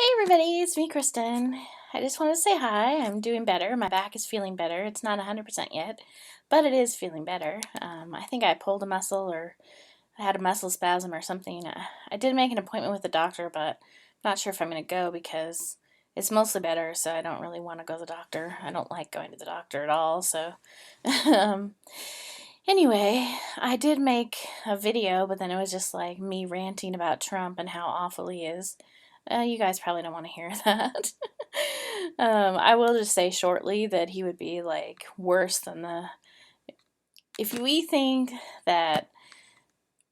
Hey everybody, it's me, Kristen. I just wanted to say hi. I'm doing better. My back is feeling better. It's not 100% yet, but it is feeling better. I think I pulled a muscle or I had a muscle spasm or something. I did make an appointment with the doctor, but I'm not sure if I'm going to go because it's mostly better, so I don't really want to go to the doctor. I don't like going to the doctor at all, so. um, anyway, I did make a video, but then it was just like me ranting about Trump and how awful he is. You guys probably don't want to hear that. I will just say shortly that he would be like worse than the. If we think that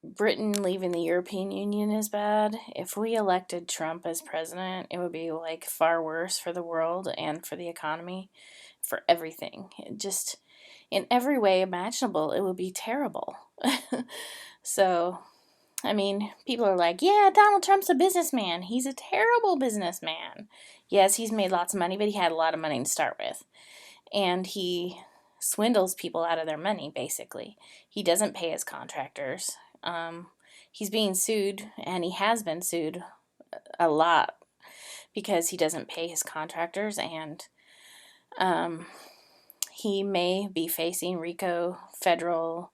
Britain leaving the European Union is bad, if we elected Trump as president, it would be like far worse for the world and for the economy, for everything. Just in every way imaginable, it would be terrible. So, I mean, people are like, yeah, Donald Trump's a businessman. He's a terrible businessman. Yes, he's made lots of money, but he had a lot of money to start with. And he swindles people out of their money, basically. He doesn't pay his contractors. He's being sued, and he has been sued a lot because he doesn't pay his contractors, and um, he may be facing RICO federal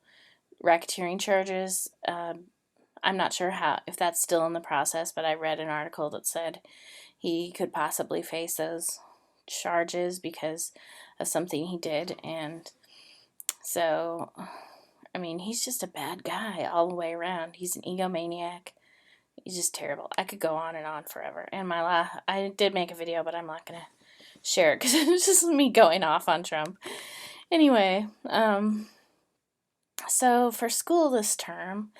racketeering charges. I'm not sure how if that's still in the process, but I read an article that said he could possibly face those charges because of something he did. And so, I mean, he's just a bad guy all the way around. He's an egomaniac. He's just terrible. I could go on and on forever. And I did make a video, but I'm not gonna share it because it's just me going off on Trump. Anyway, so for school this term,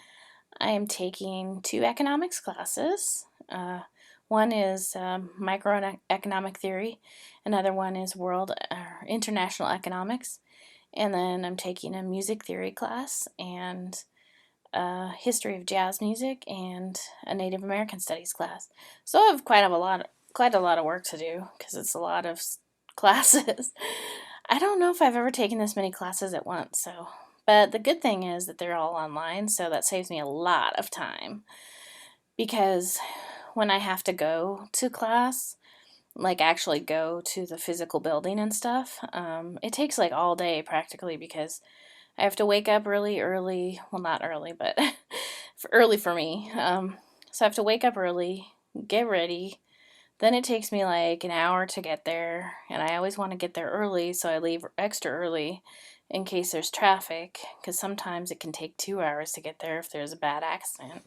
I am taking two economics classes. One is microeconomic theory, another one is world international economics, and then I'm taking a music theory class and a history of jazz music and a Native American studies class. So I have quite a lot of work to do because it's a lot of classes. I don't know if I've ever taken this many classes at once, so but the good thing is that they're all online, so that saves me a lot of time because when I have to go to class, like actually go to the physical building and stuff, it takes like all day practically because I have to wake up really early. Well, not early, but early for me. So I have to wake up early, get ready. Then it takes me like an hour to get there, and I always want to get there early, so I leave extra early in case there's traffic, because sometimes it can take 2 hours to get there if there's a bad accident.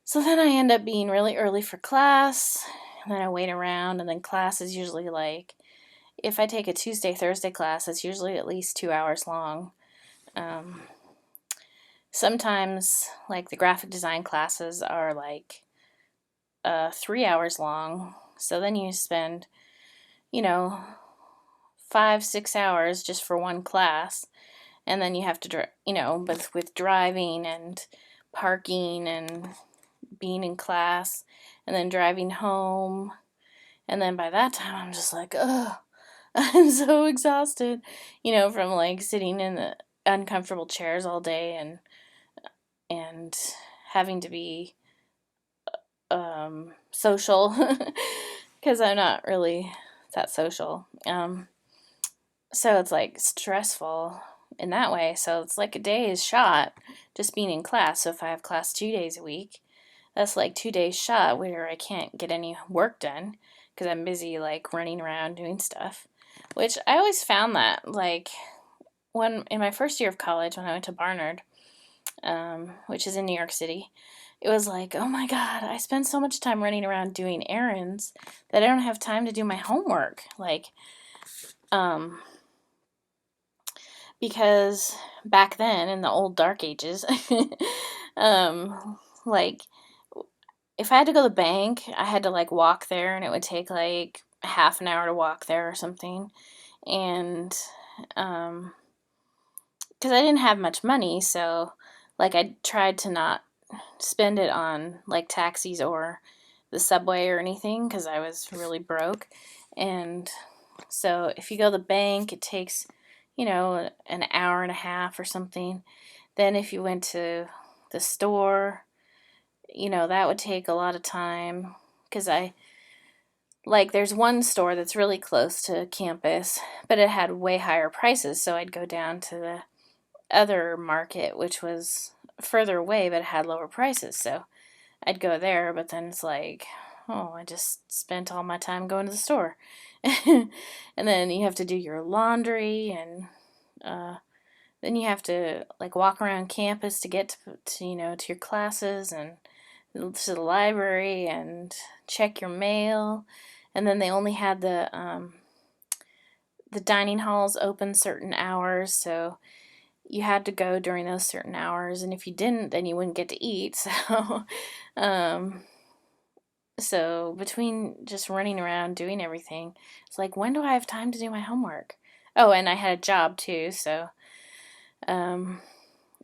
So then I end up being really early for class, and then I wait around, and then class is usually like, if I take a Tuesday, Thursday class, it's usually at least 2 hours long. Um, Sometimes, like, the graphic design classes are like 3 hours long, so then you spend, you know, 5, 6 hours just for one class, and then you have to, but with driving and parking and being in class, and then driving home, and then by that time I'm just like, ugh, I'm so exhausted, from like sitting in the uncomfortable chairs all day and having to be social because I'm not really that social. So it's like stressful in that way. So it's like a day is shot just being in class. So if I have class 2 days a week, that's like 2 days shot where I can't get any work done because I'm busy like running around doing stuff. Which I always found that like when in my first year of college when I went to Barnard, which is in New York City, it was like, oh my God, I spend so much time running around doing errands that I don't have time to do my homework. Like, um, because back then in the old dark ages, like if I had to go to the bank, I had to like walk there and it would take like half an hour to walk there or something. And, because I didn't have much money, so like I tried to not spend it on like taxis or the subway or anything because I was really broke. And so if you go to the bank, it takes, an hour and a half or something. Then if you went to the store, that would take a lot of time because like there's one store that's really close to campus, but it had way higher prices, so I'd go down to the other market, which was further away but it had lower prices. So I'd go there, but then it's like, oh, I just spent all my time going to the store. And then you have to do your laundry, and then you have to like walk around campus to get to your classes and to the library and check your mail. And then they only had the dining halls open certain hours, so you had to go during those certain hours, and if you didn't, then you wouldn't get to eat. Um, so between just running around doing everything, it's like, when do I have time to do my homework? Oh, and I had a job too, so um,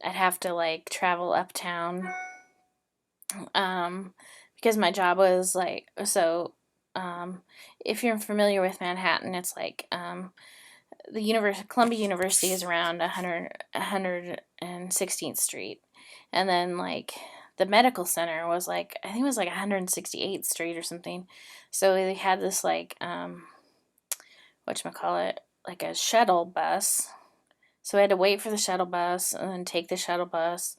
I'd have to like travel uptown, um, because my job was like so. Um, if you're familiar with Manhattan, it's like Columbia University is around 116th Street, and then like the medical center was like, I think it was like 168th Street or something. So they had this like whatchamacallit, like a shuttle bus. So I had to wait for the shuttle bus and then take the shuttle bus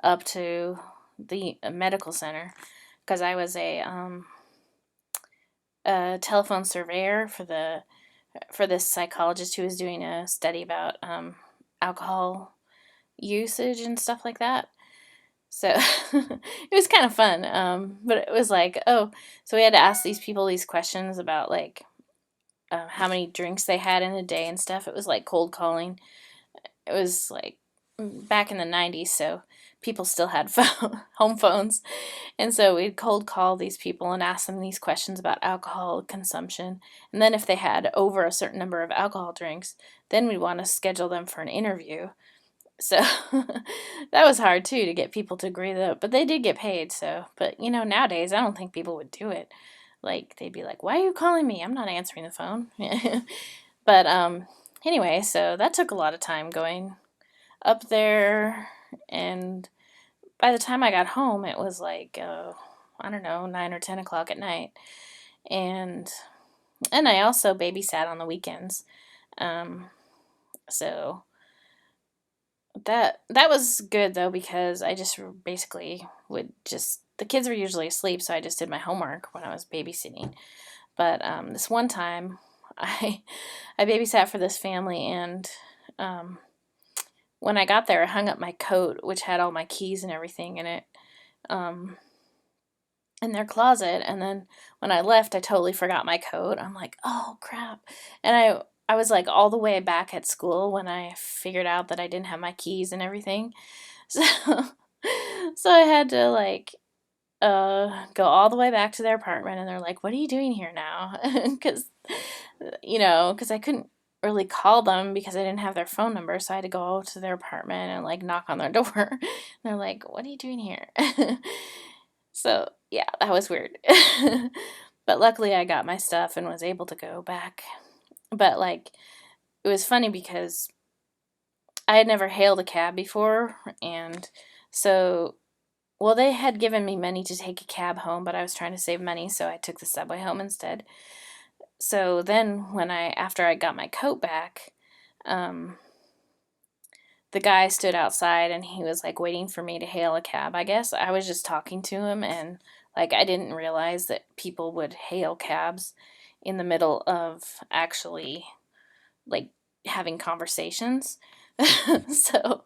up to the medical center, because I was a telephone surveyor for this psychologist who was doing a study about alcohol usage and stuff like that. So it was kind of fun. But it was like, oh, so we had to ask these people these questions about like how many drinks they had in a day and stuff. It was like cold calling. It was like back in the 90s, so people still had home phones. And so we'd cold call these people and ask them these questions about alcohol consumption. And then if they had over a certain number of alcohol drinks, then we'd want to schedule them for an interview. So that was hard too to get people to agree though, but they did get paid. So, but nowadays I don't think people would do it. Like they'd be like, "Why are you calling me? I'm not answering the phone." But anyway, so that took a lot of time going up there, and by the time I got home, it was like I don't know, 9 or 10 o'clock at night, and I also babysat on the weekends, um, so that was good though, because I just basically would just the kids were usually asleep, so I just did my homework when I was babysitting. But this one time, I I babysat for this family, and um, when I got there, I hung up my coat, which had all my keys and everything in it, um, in their closet. And then when I left, I totally forgot my coat. I'm like, oh crap! And I was like all the way back at school when I figured out that I didn't have my keys and everything. So so I had to like go all the way back to their apartment, and they're like, "What are you doing here now?" Because because I couldn't really call them because I didn't have their phone number, so I had to go to their apartment and like knock on their door. And they're like, "What are you doing here?" So yeah, that was weird. But luckily, I got my stuff and was able to go back. But like, it was funny because I had never hailed a cab before, and so well, they had given me money to take a cab home, but I was trying to save money, so I took the subway home instead. So then, after I got my coat back, um, the guy stood outside and he was like waiting for me to hail a cab. I guess I was just talking to him, and like I didn't realize that people would hail cabs in the middle of actually like having conversations. so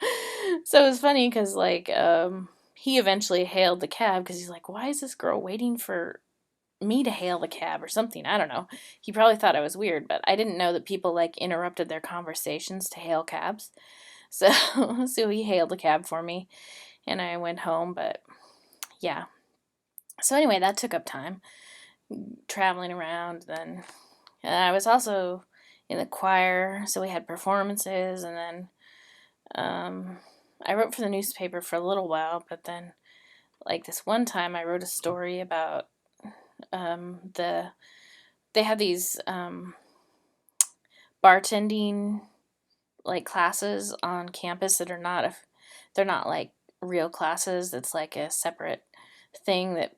so it was funny because like he eventually hailed the cab because he's like, why is this girl waiting for me to hail the cab or something? I don't know. He probably thought I was weird, but I didn't know that people like interrupted their conversations to hail cabs. So so he hailed a cab for me, and I went home. But yeah, so anyway, that took up time traveling around. Then I was also in the choir, so we had performances. And then I wrote for the newspaper for a little while, but then like this one time I wrote a story about they have these bartending like classes on campus that are not they're not like real classes. It's like a separate thing that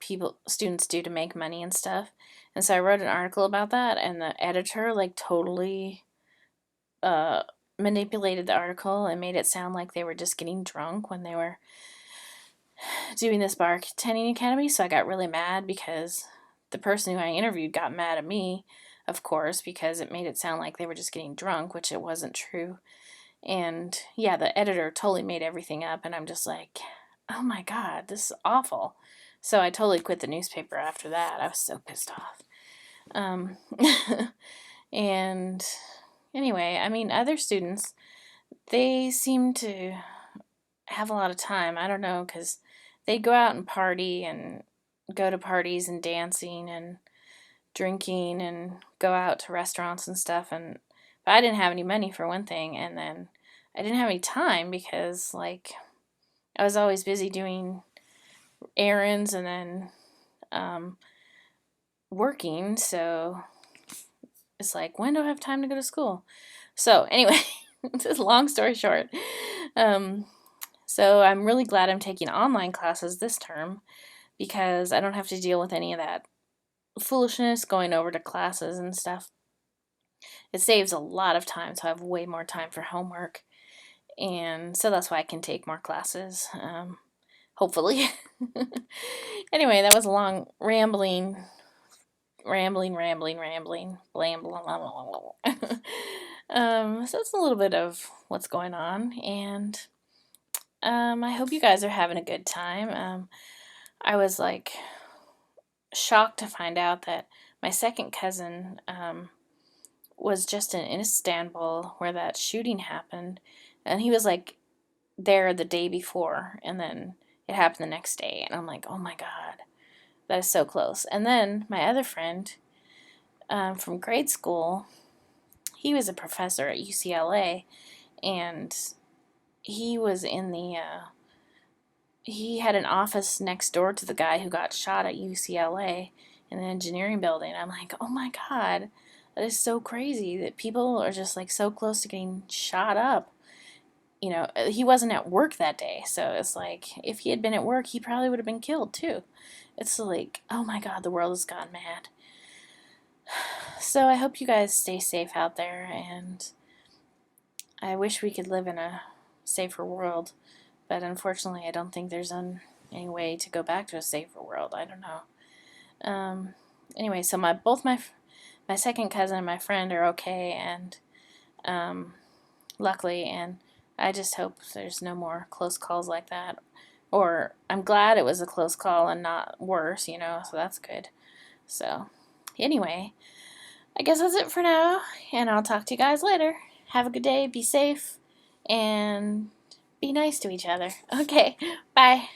students do to make money and stuff. And so I wrote an article about that, and the editor like totally uh, manipulated the article and made it sound like they were just getting drunk when they were doing this bartending academy. So I got really mad because the person who I interviewed got mad at me, of course, because it made it sound like they were just getting drunk, which it wasn't true. And yeah, the editor totally made everything up, and I'm just like, oh my god, this is awful. So I totally quit the newspaper after that. I was so pissed off. Um, and anyway, I mean, other students, they seem to have a lot of time. I don't know, because they go out and party and go to parties and dancing and drinking and go out to restaurants and stuff. And but I didn't have any money for one thing, and then I didn't have any time because like I was always busy doing errands and then working. So it's like, when do I have time to go to school? So anyway, just long story short, um, so I'm really glad I'm taking online classes this term because I don't have to deal with any of that foolishness going over to classes and stuff. It saves a lot of time, so I have way more time for homework, and so that's why I can take more classes, hopefully. Anyway, that was a long rambling, blam, blah, blah, blah, blah. So that's a little bit of what's going on, and I hope you guys are having a good time. I was like shocked to find out that my second cousin was just in Istanbul where that shooting happened, and he was like there the day before, and then it happened the next day, and I'm like, oh my god, that is so close. And then my other friend from grade school, he was a professor at UCLA, and he was in the he had an office next door to the guy who got shot at UCLA in the engineering building. I'm like, oh my god, that is so crazy that people are just like so close to getting shot up. You know, he wasn't at work that day, so it's like if he had been at work, he probably would have been killed too. It's like, oh my god, the world has gone mad. So I hope you guys stay safe out there, and I wish we could live in a safer world, but unfortunately, I don't think there's any way to go back to a safer world. I don't know. Anyway, so my second cousin and my friend are okay, and luckily, and I just hope there's no more close calls like that. Or I'm glad it was a close call and not worse, so that's good. So, anyway, I guess that's it for now, and I'll talk to you guys later. Have a good day, be safe, and be nice to each other. Okay, bye.